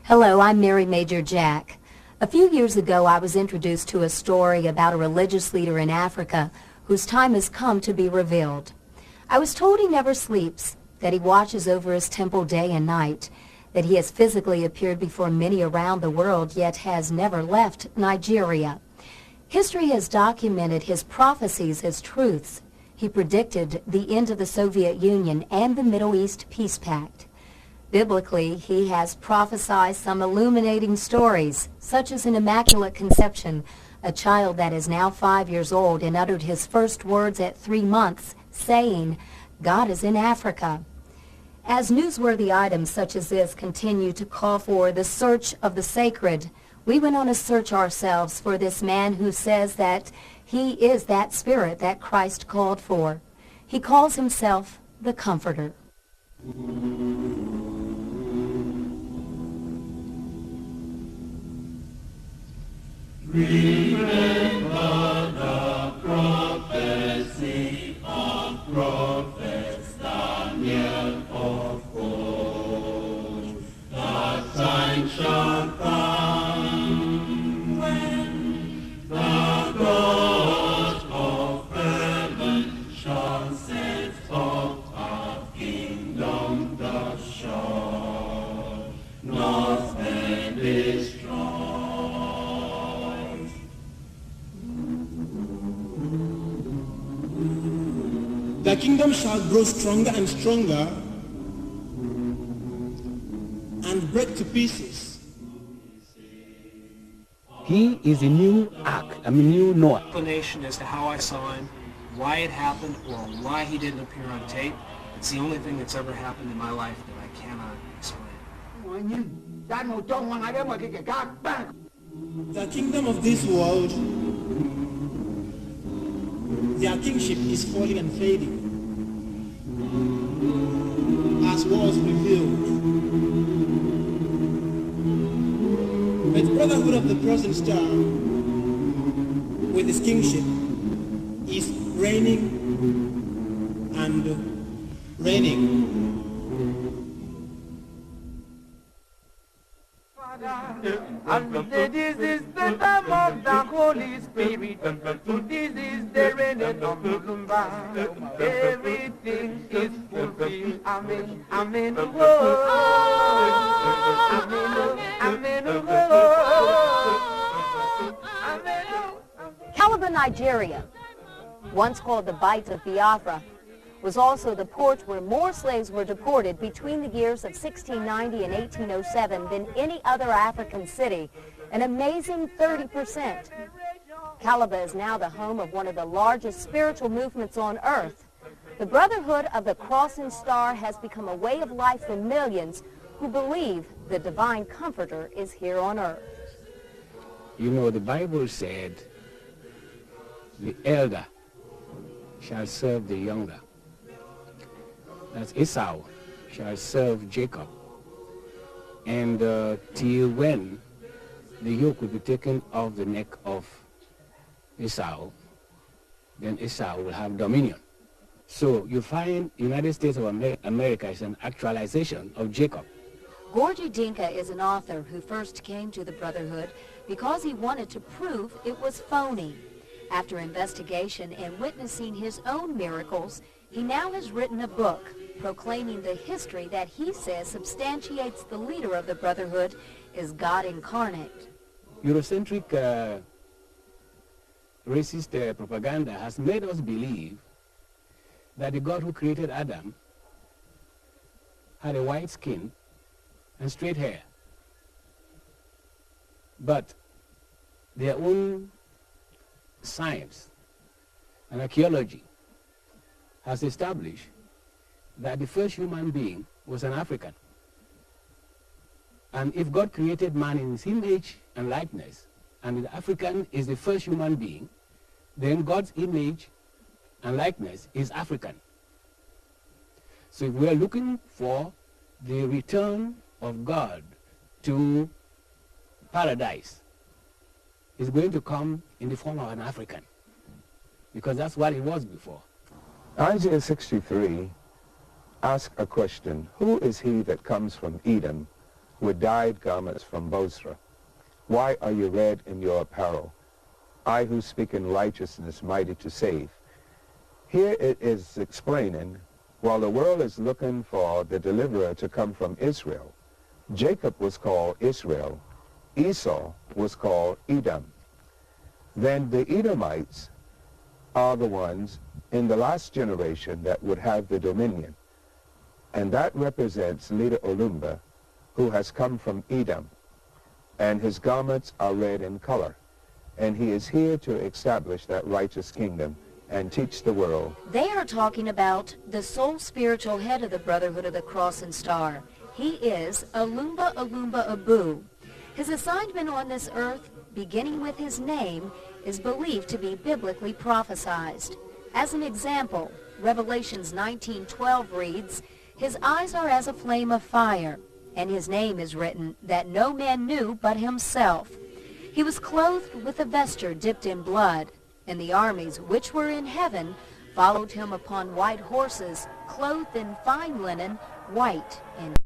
Hello, I'm Mary Major Jack. A few years ago, I was introduced to a story about a religious leader in Africa whose time has come to be revealed. I was told he never sleeps, that he watches over his temple day and night, that he has physically appeared before many around the world, yet has never left Nigeria. History has documented his prophecies as truths. He predicted the end of the Soviet Union and the Middle East Peace Pact. Biblically, he has prophesied some illuminating stories, such as an Immaculate Conception, a child that is now 5 years old and uttered his first words at 3 months, saying, "God is in Africa." As newsworthy items such as this continue to call for the search of the sacred, we went on a search ourselves for this man who says that he is that Spirit that Christ called for. He calls himself the Comforter. Remember the prophecy of prophets Daniel of old. The time shall come when the God of heaven shall set up a kingdom that shall not be destroyed. The kingdom shall grow stronger and stronger and break to pieces. He is a new Ark, new Noah. Explanation as to how I saw him, why it happened, or why he didn't appear on tape. It's the only thing that's ever happened in my life that I cannot explain. The kingdom of this world, their kingship is falling and fading, as was revealed. But the brotherhood of the present star, with his kingship, is reigning and reigning. And this is the time of the Holy Spirit. This is the reign of Olumba. Everything is fulfilled. Amen. Amen. Whoa. Amen. Amen. Amen. Calabar, Nigeria, once called the Bight of Biafra, was also the port where more slaves were deported between the years of 1690 and 1807 than any other African city, an amazing 30%. Calabar is now the home of one of the largest spiritual movements on earth. The Brotherhood of the Cross and Star has become a way of life for millions who believe the divine Comforter is here on earth. You know, the Bible said, the elder shall serve the younger. That's Esau shall serve Jacob. And till when the yoke will be taken off the neck of Esau, then Esau will have dominion. So you find United States of America is an actualization of Jacob. Gorgie Dinka is an author who first came to the Brotherhood because he wanted to prove it was phony. After investigation and witnessing his own miracles, he now has written a book proclaiming the history that he says substantiates the leader of the Brotherhood is God incarnate. Eurocentric racist propaganda has made us believe that the God who created Adam had a white skin and straight hair. But their own science and archaeology has established that the first human being was an African. And if God created man in his image and likeness, and the African is the first human being, then God's image and likeness is African. So if we are looking for the return of God to paradise, it's going to come in the form of an African, because that's what it was before. Isaiah 63 asks a question: who is he that comes from Edom with dyed garments from Bosra? Why are you red in your apparel? I who speak in righteousness, mighty to save. Here it is explaining, while the world is looking for the deliverer to come from Israel, Jacob was called Israel, Esau was called Edom. Then the Edomites are the ones in the last generation that would have the dominion. And that represents leader Olumba, who has come from Edom. And his garments are red in color. And he is here to establish that righteous kingdom and teach the world. They are talking about the sole spiritual head of the Brotherhood of the Cross and Star. He is Olumba Olumba Abu. His assignment on this earth, beginning with his name, is believed to be biblically prophesized. As an example, Revelations 19:12 reads, "His eyes are as a flame of fire, and his name is written that no man knew but himself. He was clothed with a vesture dipped in blood, and the armies which were in heaven followed him upon white horses, clothed in fine linen, white and